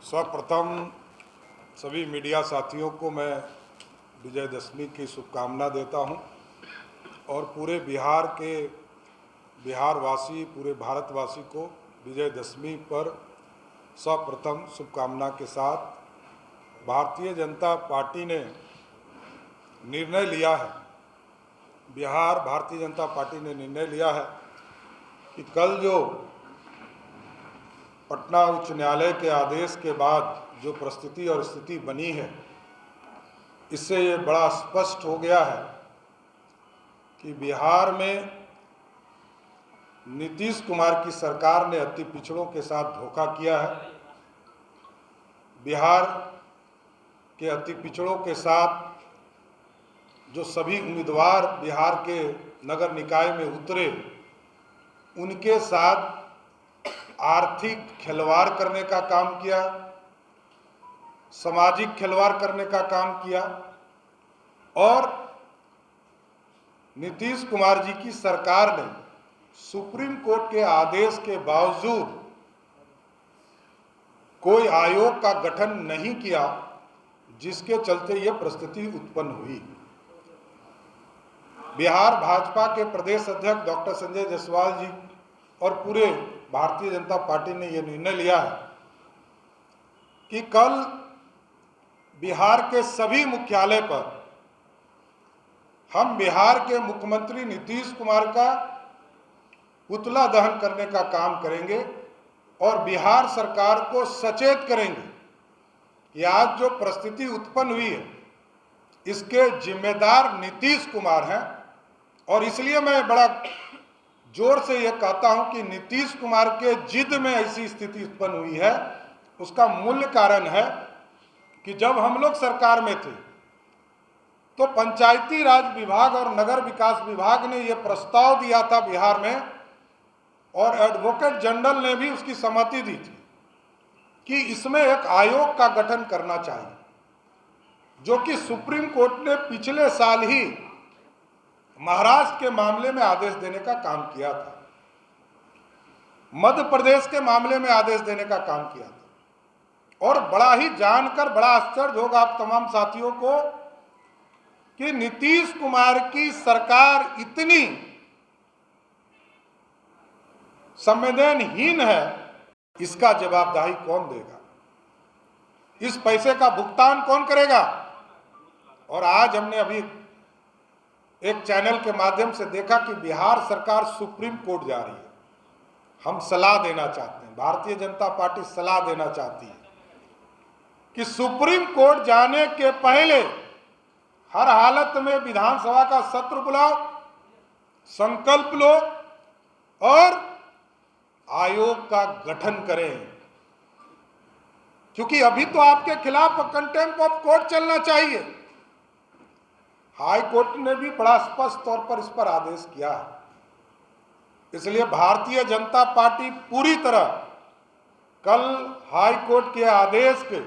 सर्वप्रथम सभी मीडिया साथियों को मैं विजयदशमी की शुभकामना देता हूं और पूरे बिहारवासी पूरे भारतवासी को विजयदशमी पर सर्वप्रथम शुभकामना के साथ भारतीय जनता पार्टी ने निर्णय लिया है, भारतीय जनता पार्टी ने निर्णय लिया है कि कल जो पटना उच्च न्यायालय के आदेश के बाद जो परिस्थिति और स्थिति बनी है, इससे ये बड़ा स्पष्ट हो गया है कि बिहार में नीतीश कुमार की सरकार ने अति पिछड़ों के साथ धोखा किया है। बिहार के अति पिछड़ों के साथ जो सभी उम्मीदवार बिहार के नगर निकाय में उतरे, उनके साथ आर्थिक खिलवाड़ करने का काम किया, सामाजिक खिलवाड़ करने का काम किया और नीतीश कुमार जी की सरकार ने सुप्रीम कोर्ट के आदेश के बावजूद कोई आयोग का गठन नहीं किया, जिसके चलते यह परिस्थिति उत्पन्न हुई। बिहार भाजपा के प्रदेश अध्यक्ष डॉक्टर संजय जायसवाल जी और पूरे भारतीय जनता पार्टी ने यह निर्णय लिया है कि कल बिहार के सभी मुख्यालय पर हम बिहार के मुख्यमंत्री नीतीश कुमार का पुतला दहन करने का काम करेंगे और बिहार सरकार को सचेत करेंगे कि आज जो परिस्थिति उत्पन्न हुई है, इसके जिम्मेदार नीतीश कुमार हैं। और इसलिए मैं बड़ा जोर से यह कहता हूं कि नीतीश कुमार के जिद में ऐसी स्थिति उत्पन्न हुई है। उसका मूल कारण है कि जब हम लोग सरकार में थे तो पंचायती राज विभाग और नगर विकास विभाग ने यह प्रस्ताव दिया था बिहार में, और एडवोकेट जनरल ने भी उसकी सहमति दी थी कि इसमें एक आयोग का गठन करना चाहिए, जो कि सुप्रीम कोर्ट ने पिछले साल ही महाराष्ट्र के मामले में आदेश देने का काम किया था, मध्य प्रदेश के मामले में आदेश देने का काम किया था। और बड़ा ही जानकर बड़ा आश्चर्य होगा आप तमाम साथियों को कि नीतीश कुमार की सरकार इतनी संवेदनहीन है, इसका जवाबदेही कौन देगा, इस पैसे का भुगतान कौन करेगा। और आज हमने अभी एक चैनल के माध्यम से देखा कि बिहार सरकार सुप्रीम कोर्ट जा रही है। हम सलाह देना चाहते हैं, भारतीय जनता पार्टी सलाह देना चाहती है कि सुप्रीम कोर्ट जाने के पहले हर हालत में विधानसभा का सत्र बुलाओ, संकल्प लो और आयोग का गठन करें, क्योंकि अभी तो आपके खिलाफ कंटेम्प्ट ऑफ कोर्ट चलना चाहिए। हाई कोर्ट ने भी बड़ा स्पष्ट तौर पर इस पर आदेश किया है। इसलिए भारतीय जनता पार्टी पूरी तरह कल हाई कोर्ट के आदेश के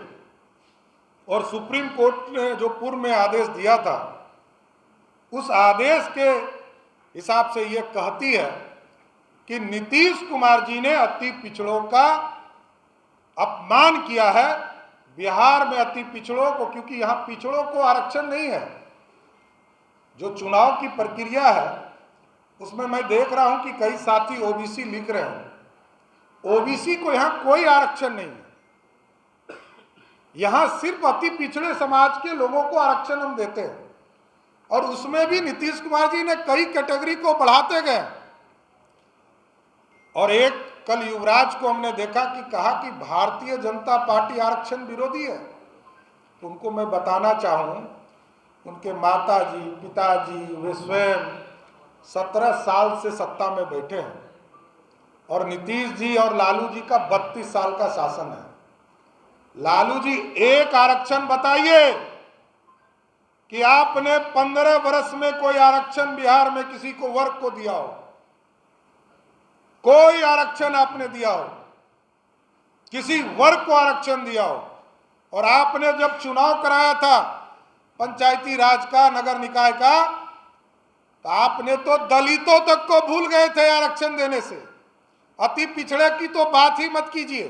और सुप्रीम कोर्ट ने जो पूर्व में आदेश दिया था, उस आदेश के हिसाब से ये कहती है कि नीतीश कुमार जी ने अति पिछड़ों का अपमान किया है बिहार में, अति पिछड़ों को, क्योंकि यहां पिछड़ों को आरक्षण नहीं है। जो चुनाव की प्रक्रिया है उसमें मैं देख रहा हूं कि कई साथी ओबीसी लिख रहे हैं। ओबीसी को यहां कोई आरक्षण नहीं है, यहां सिर्फ अति पिछड़े समाज के लोगों को आरक्षण हम देते हैं, और उसमें भी नीतीश कुमार जी ने कई कैटेगरी को बढ़ाते गए। और एक कल युवराज को हमने देखा कि कहा कि भारतीय जनता पार्टी आरक्षण विरोधी है। तो उनको मैं बताना चाहूं, उनके माताजी पिताजी वे स्वयं 17 साल से सत्ता में बैठे हैं और नीतीश जी और लालू जी का 32 साल का शासन है। लालू जी एक आरक्षण बताइए कि आपने 15 वर्ष में कोई आरक्षण बिहार में किसी को वर्ग को दिया हो, कोई आरक्षण आपने दिया हो, किसी वर्ग को आरक्षण दिया हो। और आपने जब चुनाव कराया था पंचायती राज का, नगर निकाय का, तो आपने तो दलितों तक को भूल गए थे आरक्षण देने से। अति पिछड़े की तो बात ही मत कीजिए।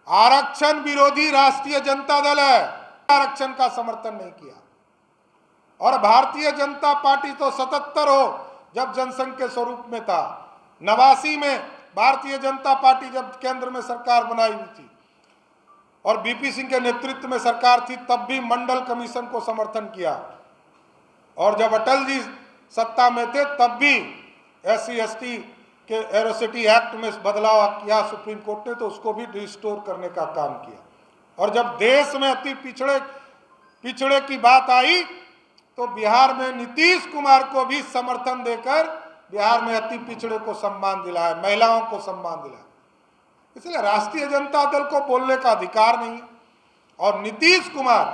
आरक्षण विरोधी राष्ट्रीय जनता दल है, आरक्षण का समर्थन नहीं किया। और भारतीय जनता पार्टी तो 77 हो जब जनसंघ के स्वरूप में था, 89 में भारतीय जनता पार्टी जब केंद्र में सरकार बनाई हुई थी और बीपी सिंह के नेतृत्व में सरकार थी, तब भी मंडल कमीशन को समर्थन किया। और जब अटल जी सत्ता में थे तब भी SC/ST के एरोसिटी एक्ट में बदलाव किया सुप्रीम कोर्ट ने, तो उसको भी रिस्टोर करने का काम किया। और जब देश में अति पिछड़े की बात आई तो बिहार में नीतीश कुमार को भी समर्थन देकर बिहार में अति पिछड़े को सम्मान दिलाया, महिलाओं को सम्मान दिलाया। इसलिए राष्ट्रीय जनता दल को बोलने का अधिकार नहीं। और नीतीश कुमार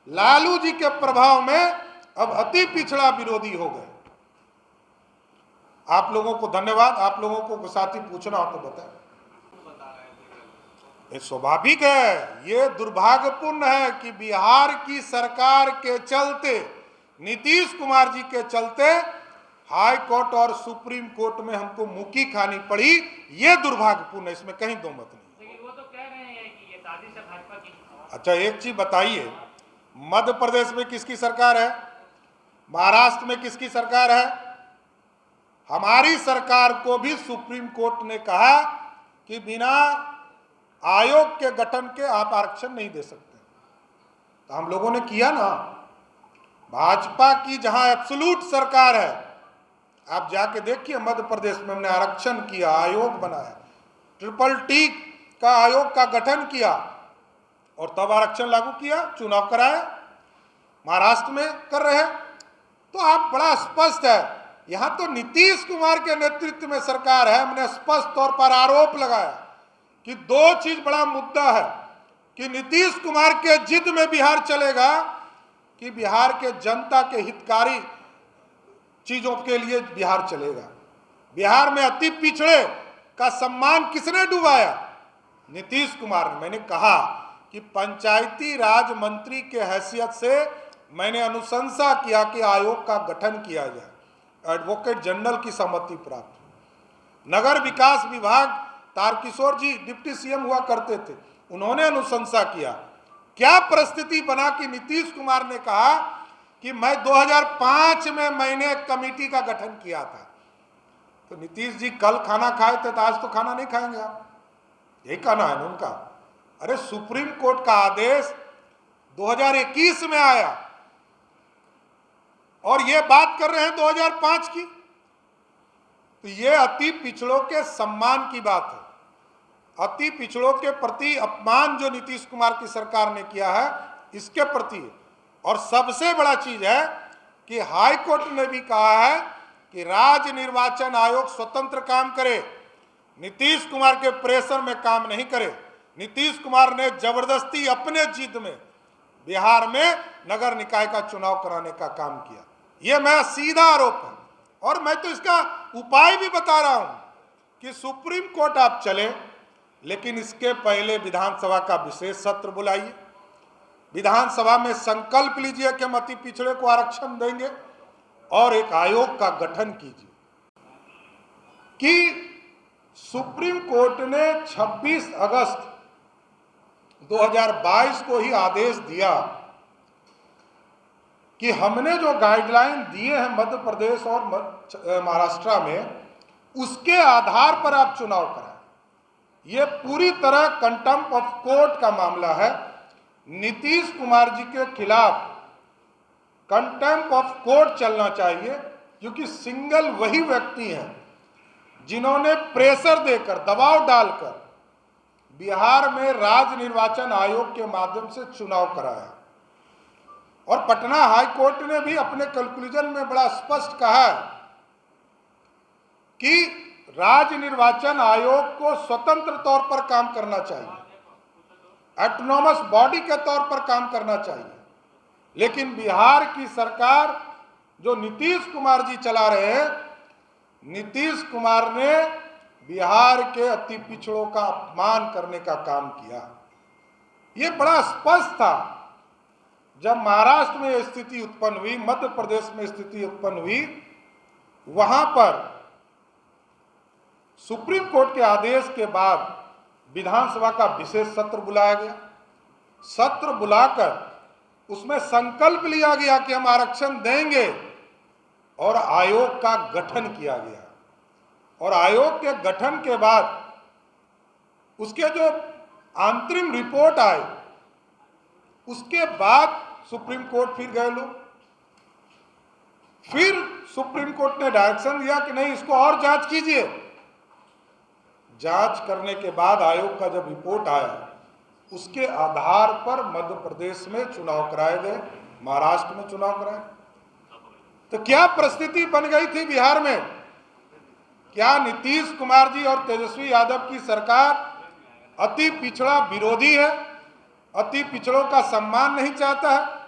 लालू जी के प्रभाव में अब अति पिछड़ा विरोधी हो गए। आप लोगों को धन्यवाद। आप लोगों को साथी पूछना हो तो बताएं। ये स्वाभाविक है, ये दुर्भाग्यपूर्ण है कि बिहार की सरकार के चलते, नीतीश कुमार जी के चलते हाई कोर्ट और सुप्रीम कोर्ट में हमको मुक्की खानी पड़ी। ये दुर्भाग्यपूर्ण है, इसमें कहीं दो मत नहीं। लेकिन वो तो कह रहे हैं कि ये साजिश है भाजपा की। अच्छा, एक चीज बताइए, मध्य प्रदेश में किसकी सरकार है? महाराष्ट्र में किसकी सरकार है? हमारी सरकार को भी सुप्रीम कोर्ट ने कहा कि बिना आयोग के गठन के आप आरक्षण नहीं दे सकते। तो हम लोगों ने किया ना। भाजपा की जहां एब्सोल्यूट सरकार है, आप जाके देखिए मध्य प्रदेश में हमने आरक्षण किया, आयोग बनाया, ट्रिपल-T का आयोग का गठन किया और तब आरक्षण लागू किया, चुनाव कराया। महाराष्ट्र में कर रहे हैं। तो आप बड़ा स्पष्ट है, यहां तो नीतीश कुमार के नेतृत्व में सरकार है। हमने स्पष्ट तौर पर आरोप लगाया कि दो चीज बड़ा मुद्दा है कि नीतीश कुमार के जिद में बिहार चलेगा कि बिहार के जनता के हितकारी चीजों के लिए बिहार चलेगा। बिहार में अति पिछड़े का सम्मान किसने डुबाया? नीतीश कुमार ने। मैंने कहा कि पंचायती राज मंत्री के हैसियत से मैंने अनुशंसा किया कि आयोग का गठन किया जाए। एडवोकेट जनरल की सहमति प्राप्त हुई। नगर विकास विभाग तारकिशोर जी डिप्टी CM हुआ करते थे, उन्होंने अनुशंसा किया। क्या परिस्थिति बना कि नीतीश कुमार ने कहा कि मैं 2005 में मैंने एक कमेटी का गठन किया था। तो नीतीश जी कल खाना खाए थे तो आज तो खाना नहीं खाएंगे आप, यही कहना है ना उनका। अरे सुप्रीम कोर्ट का आदेश 2021 में आया और ये बात कर रहे हैं 2005 की। तो ये अति पिछड़ों के सम्मान की बात है। अति पिछड़ों के प्रति अपमान जो नीतीश कुमार की सरकार ने किया है, इसके प्रति। और सबसे बड़ा चीज है कि हाई कोर्ट ने भी कहा है कि राज्य निर्वाचन आयोग स्वतंत्र काम करे, नीतीश कुमार के प्रेशर में काम नहीं करे। नीतीश कुमार ने जबरदस्ती अपने जिद में बिहार में नगर निकाय का चुनाव कराने का काम किया। यह मेरा सीधा आरोप है। और मैं तो इसका उपाय भी बता रहा हूं कि सुप्रीम कोर्ट आप चले, लेकिन इसके पहले विधानसभा का विशेष सत्र बुलाइए, विधानसभा में संकल्प लीजिए कि हम अति पिछड़े को आरक्षण देंगे और एक आयोग का गठन कीजिए। कि सुप्रीम कोर्ट ने 26 अगस्त 2022 को ही आदेश दिया कि हमने जो गाइडलाइन दिए हैं मध्य प्रदेश और महाराष्ट्र में, उसके आधार पर आप चुनाव कराएं। यह पूरी तरह कंटेम्प्ट ऑफ कोर्ट का मामला है। नीतीश कुमार जी के खिलाफ कंटेम्प्ट ऑफ कोर्ट चलना चाहिए, क्योंकि सिंगल वही व्यक्ति हैं जिन्होंने प्रेशर देकर, दबाव डालकर बिहार में राज्य निर्वाचन आयोग के माध्यम से चुनाव कराया। और पटना हाई कोर्ट ने भी अपने कंक्लूजन में बड़ा स्पष्ट कहा है कि राज्य निर्वाचन आयोग को स्वतंत्र तौर पर काम करना चाहिए, ऑटोनॉमस बॉडी के तौर पर काम करना चाहिए। लेकिन बिहार की सरकार जो नीतीश कुमार जी चला रहे हैं, नीतीश कुमार ने बिहार के अति पिछड़ों का अपमान करने का काम किया। यह बड़ा स्पष्ट था। जब महाराष्ट्र में यह स्थिति उत्पन्न हुई, मध्य प्रदेश में स्थिति उत्पन्न हुई, वहां पर सुप्रीम कोर्ट के आदेश के बाद विधानसभा का विशेष सत्र बुलाया गया। सत्र बुलाकर उसमें संकल्प लिया गया कि हम आरक्षण देंगे और आयोग का गठन किया गया। और आयोग के गठन के बाद उसके जो अंतरिम रिपोर्ट आए उसके बाद सुप्रीम कोर्ट फिर गए लोग। फिर सुप्रीम कोर्ट ने डायरेक्शन दिया कि नहीं, इसको और जांच कीजिए। जांच करने के बाद आयोग का जब रिपोर्ट आया उसके आधार पर मध्य प्रदेश में चुनाव कराए गए, महाराष्ट्र में चुनाव कराए। तो क्या परिस्थिति बन गई थी बिहार में? क्या नीतीश कुमार जी और तेजस्वी यादव की सरकार अति पिछड़ा विरोधी है, अति पिछड़ों का सम्मान नहीं चाहता है?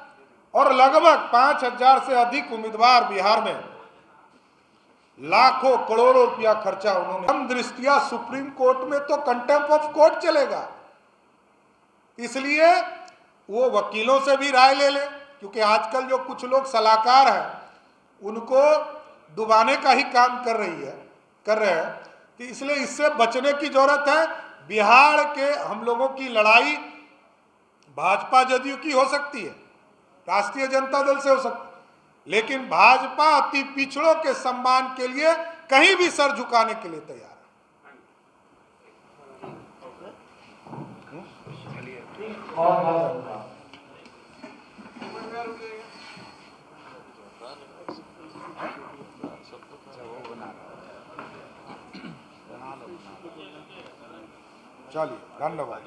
और लगभग 5,000 से अधिक उम्मीदवार बिहार में, लाखों करोड़ों रुपया खर्चा उन्होंने। हम दृष्टिया सुप्रीम कोर्ट में तो कंटेम्प्ट ऑफ कोर्ट चलेगा, इसलिए वो वकीलों से भी राय ले ले, क्योंकि आजकल जो कुछ लोग सलाहकार हैं उनको डुबाने का ही काम कर रहे हैं। कि इसलिए इससे बचने की जरूरत है। बिहार के हम लोगों की लड़ाई भाजपा जदयू की हो सकती है, राष्ट्रीय जनता दल से हो सकती है, लेकिन भाजपा अति पिछड़ों के सम्मान के लिए कहीं भी सर झुकाने के लिए तैयार है। चलिए, धन्यवाद।